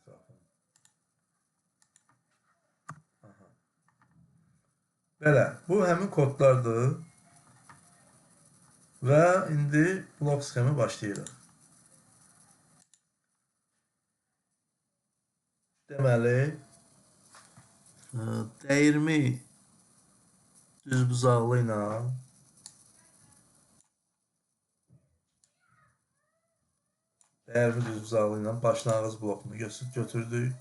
ətrafını. Belə, bu həmin kodlardır və indi blok sxemi başlayırıq. Deməli, dəyirmi düzbuzaqlı ilə başlanğıc blokunu götürdük.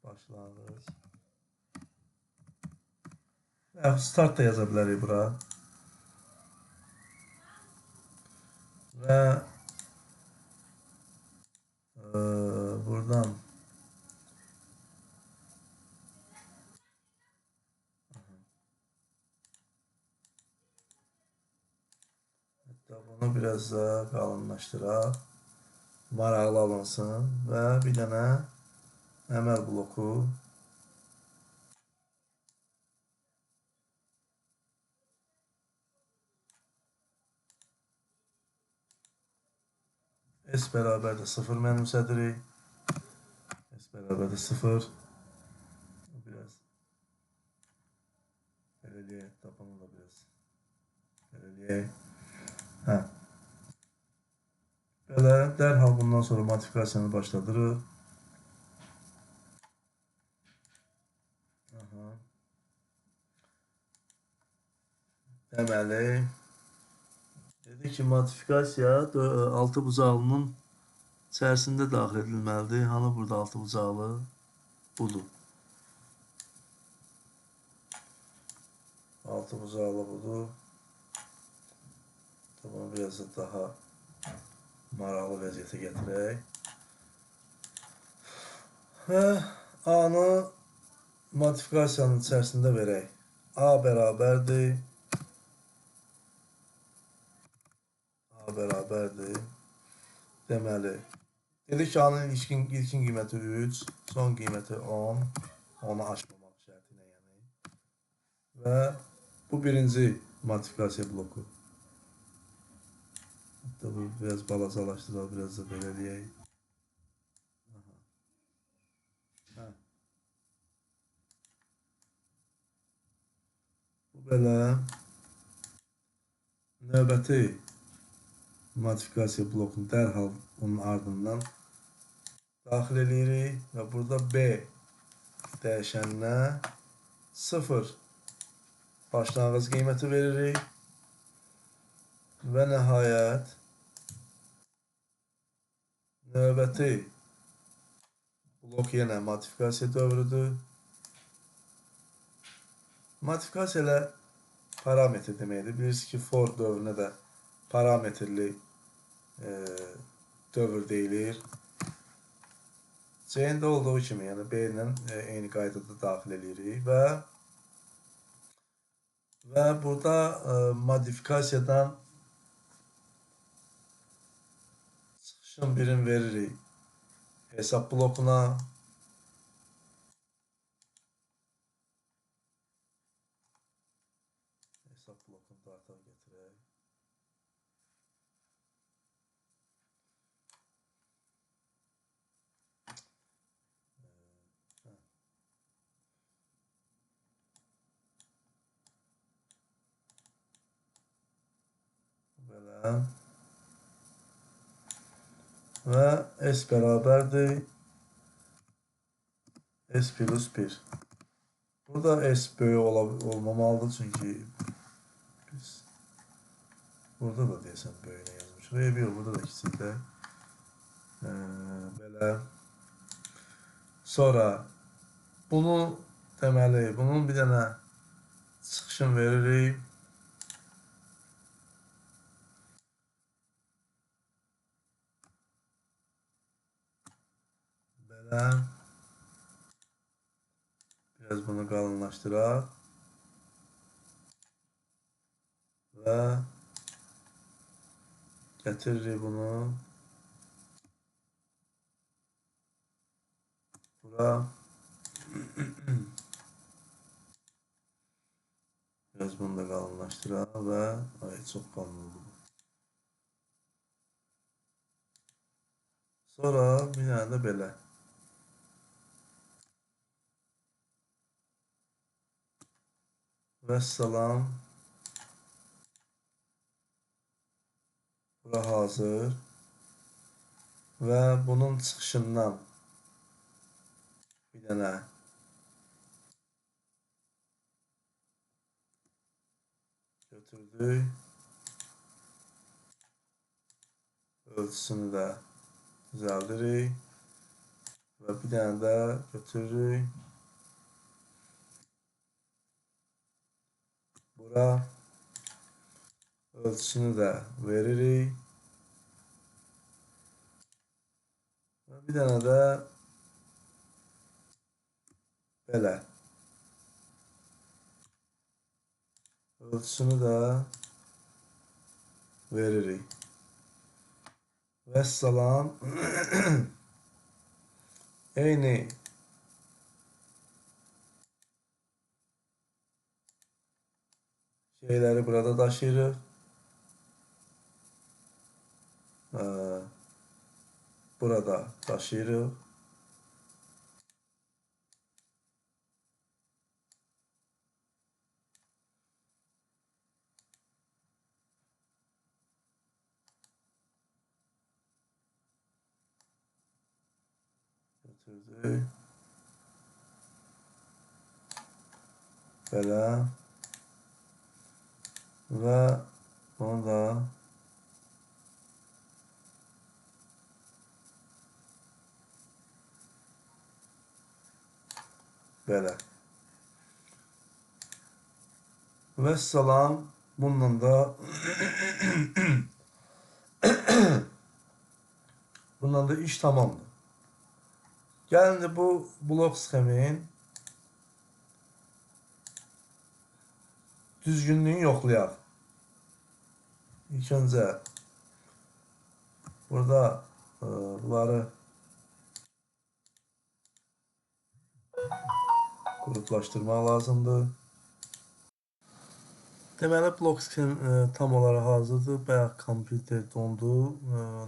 Başlanğıc. Start da yaza bilərik bura. Və buradan bunu biraz da qalınlaşdıraq. Maraqlı alınsın və bir dənə əməl bloku. S bərabər də 0 mənimsədirik. S bərabər də 0. Biraz eləyək. Tabanı da biraz eləyək. Belə dərhal bundan sonra modifikasiyanı başladırıq. Deməli, dedik ki, modifikasiya 6 bucaqlının içərisində daxil edilməlidir. Hanı burada 6 bucaqlı? Budur. 6 bucaqlı budur. Bunu biraz da daha maraqlı vəziyyətə gətirək. Və A-nı modifikasiyanın içərisində verək. A bərabərdir. Deməli, dedik ki, A-nın ilkin qiyməti 3, son qiyməti 10, onu aşmamaq şərti ilə yəni. Və bu birinci modifikasiya bloku. Hətta bu biraz balacalaşdıraq, biraz da belə eləyək. Bu belə növbəti modifikasiya blokunu dərhal onun ardından daxil edirik və burada B dəyişəninə 0 başlanğıc qiyməti veririk və nəhayət növbəti blok yenə modifikasiya dövrüdür. Modifikasiya ilə parametr deməkdir. Bilirsiniz ki, for dövrünə də parametrli dövr deyilir. C-də olduğu kimi, yəni B ilə eyni qaydada daxil edirik və burada modifikasiyadan çıxışın birini veririk hesab blokuna. Hesab blokunu da artıq gətirək. Belə. Və S bərabərdir S plus 1. Burada S böyük olmamalıdır, çünki biz burada da deyəsən böyüyünə yazmışıq. Yox, burada da kiçikdə. Belə. Sonra bunu deməli, bunun bir dənə çıxışını veririk. Belə. Biraz bunu qalınlaşdıraq. Və getiririk bunu bura. Biraz bunu da qalınlaşdıraq və çox qalın oldu bu. Sonra bir dənə də belə. Vəssalam. Bura hazır. Və bunun çıxışından bir dənə götürdük. Ölçüsünü də düzəldirik. Və bir dənə də götürürük. Bura ölçüsünü də veririk. Və bir dənə də belə. Ölçüsünü də veririk. Vəssalam. Eyni şeyləri burada daşıyırıq. Burada daşıyırıq. Götürdük. Belə. Və bunu da belə. Vəssalam. Bununla da bununla da iş tamamdır. Gəlin də bu blok sxemin düzgünlüyünü yoxlayaq. İlk öncə burada bunları qruplaşdırmaq lazımdır. Deməli, blok sxem tam olaraq hazırdır. Bayaq kompüter dondu.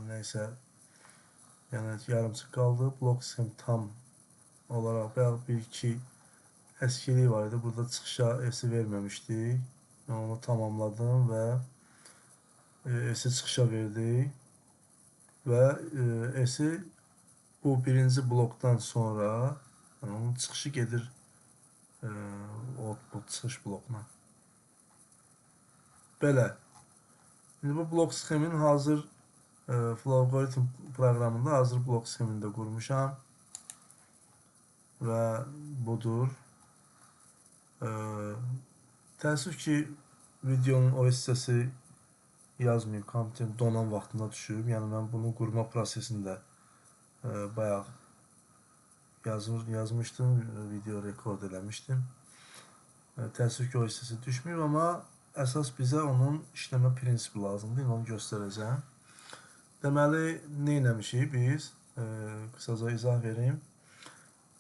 Neysə, yəni yarımçıq qaldı. Blok sxem tam olaraq bayaq bir-iki əskilik var idi. Burada çıxışa S-i verməmişdik. Onu tamamladım və S-i çıxışa verdik. Və S-i bu birinci blokdan sonra onun çıxışı gedir output çıxış blokuna. Belə. Şimdi bu blok sxemin hazır Flowalgoritm proqramında hazır blok sxemini də qurmuşam. Və budur. Təəssüf ki, videonun o hissəsi yazmayıb, kompüterin donan vaxtında düşüb. Yəni mən bunu qurma prosesində bayaq yazmışdım, video rekord eləmişdim. Təəssüf ki, o hissəsi düşməyib, amma əsas bizə onun işləmə prinsipi lazımdır. Onu göstərəcəm. Deməli, nə eləmişik biz? Qısaca izah vereyim.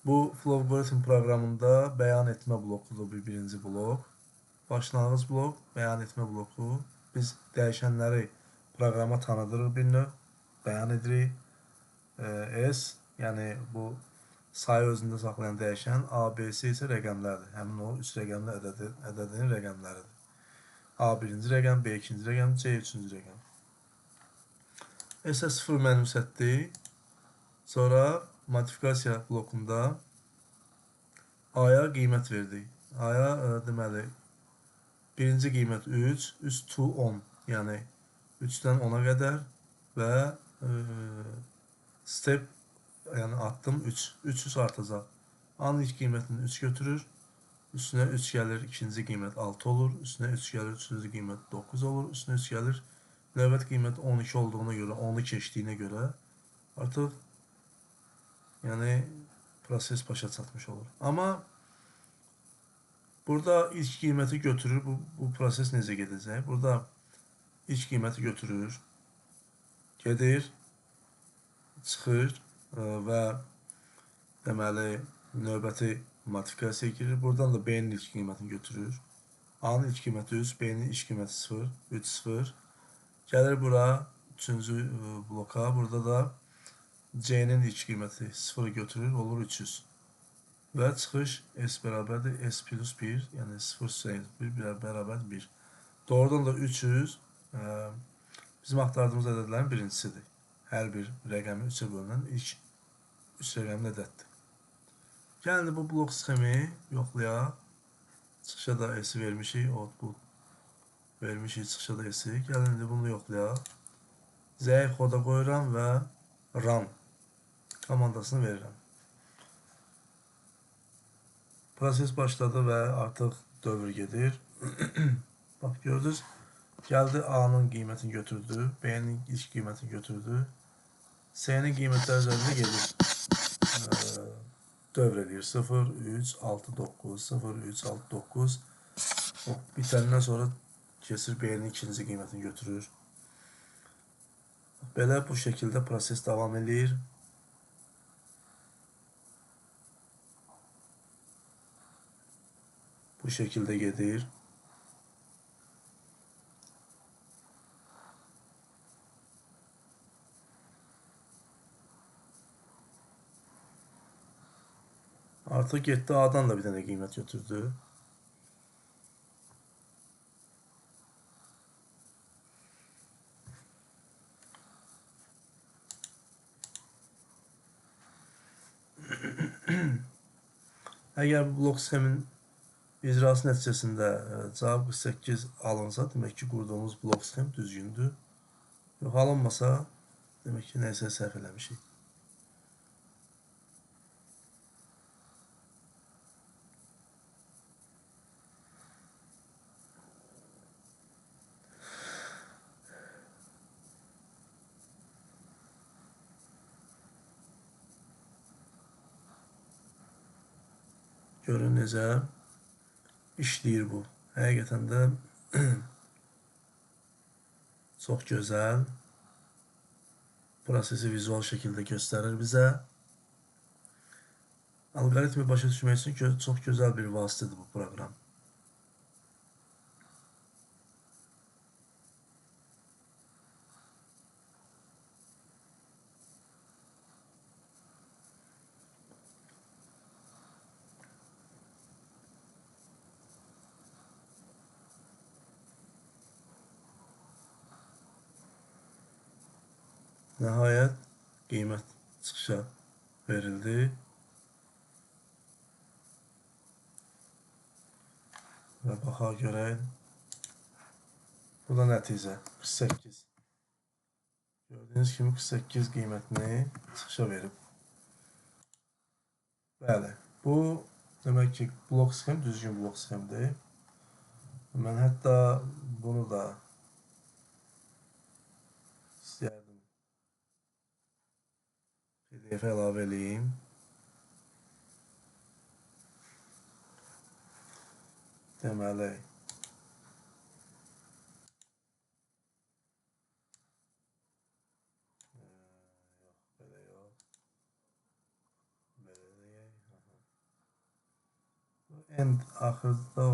Bu Flowalgoritm proqramında bəyan etmə blokudur bu birinci blok. Başlanğıc blok, bəyan etmə bloku. Biz dəyişənləri proqrama tanıdırıq bir növ, bəyan edirik. S, yəni bu sayı özündə saxlayan dəyişən, A, B, C isə rəqəmlərdir. Həmin o 3 rəqəmli ədədin rəqəmləridir. A birinci rəqəm, B ikinci rəqəm, C üçüncü rəqəm. S-ə 0 mənimsətdik. Sonra modifikasiya blokunda A-ya qiymət verdik. A-ya deməli birinci qiymət 3, 3 to 10, yəni 3-dən 10-a qədər və step, yəni addım 3, 300 artacaq. A-nın ilk qiymətini 3 götürür, üstünə 3 gəlir, ikinci qiymət 6 olur, üstünə 3 gəlir, üçüncü qiymət 9 olur, üstünə 3 gəlir, növbət qiymət 12 olduğuna görə, 10-u keçdiyinə görə artıq yəni proses başa çatmış olur. Amma burada ilk qiyməti götürür, bu proses necə gedəcək? Burada ilk qiyməti götürür, gedir, çıxır və deməli növbəti modifikasiya girir. Buradan da B-nin ilk qiymətini götürür. A-nın ilk qiyməti 3, B-nin ilk qiyməti 0, 3, 0. Gəlir bura, 3-cü bloka. Burada da C'nin iç qiyməti 0 götürür, olur 300. Və çıxış S bərabərdir S plus 1, yəni 0 1 bərabər 1. Doğrudan da 300 bizim axtardığımız ədədlərin birincisidir. Hər bir rəqəmi 3-ə bölünən ilk 3 rəqəmli ədəddir. Gəlin bu blok sxemi yoxlayaq. Çıxışa da S vermişik, output vermişik, çıxışa da S. Gəlin bunu yoxlayaq. Zəif koda qoyuram və run komandasını verirəm. Proses başladı və artıq dövr gedir. Bax, gördünüz, gəldi A-nın qiymətini götürdü, B-nin ilk qiymətini götürdü. C-nin qiymətləri üzərində gedir. Dövr edir. 0, 3, 6, 9, 0, 3, 6, 9. Bitəndən sonra keçir B-nin ikinci qiymətini götürür. Belə bu şəkildə proses davam edir. Bu şekilde gedir. Artık getdi A'dan da bir tane qiymət götürdü. Əgər bu blok sxemin icrası nəticəsində cavab 48 alınsa, demək ki, qurduğumuz blok sxem düzgündür. Yox, alınmasa, demək ki, nəyisə səhv eləmişik. Görün necə işləyir bu. Həqiqətən də çox gözəl. Prosesi vizual şəkildə göstərir bizə. Alqoritmi başa düşmək üçün çox gözəl bir vasitədir bu proqram. Nəhayət qiymət çıxışa verildi. Və baxaq görək. Bu da nəticə 48. Gördüyünüz kimi 48 qiymətini çıxışa verib. Bəli, bu demək ki, blok sxem düzgün blok sxemdir. Mən hətta bunu da istəyərdim PDF-ə əlavə edeyim. Deməli, belə yox. Belə deyək. End axırda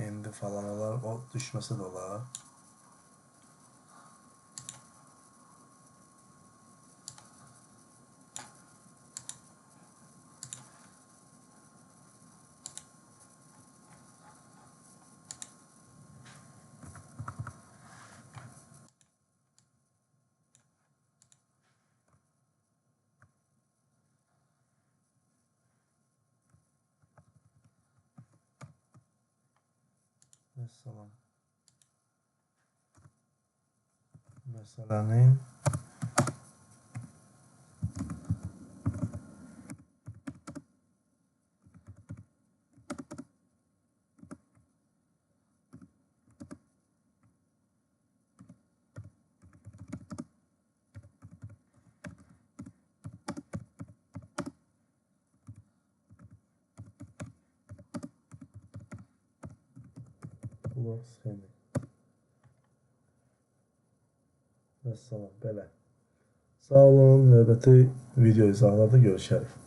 endi falan olar, o düşməsə də olar. Məsələn, məsələnin blok sxemi. Vəssalam, belə. Sağ olun, növbəti video izahlarda görüşərik.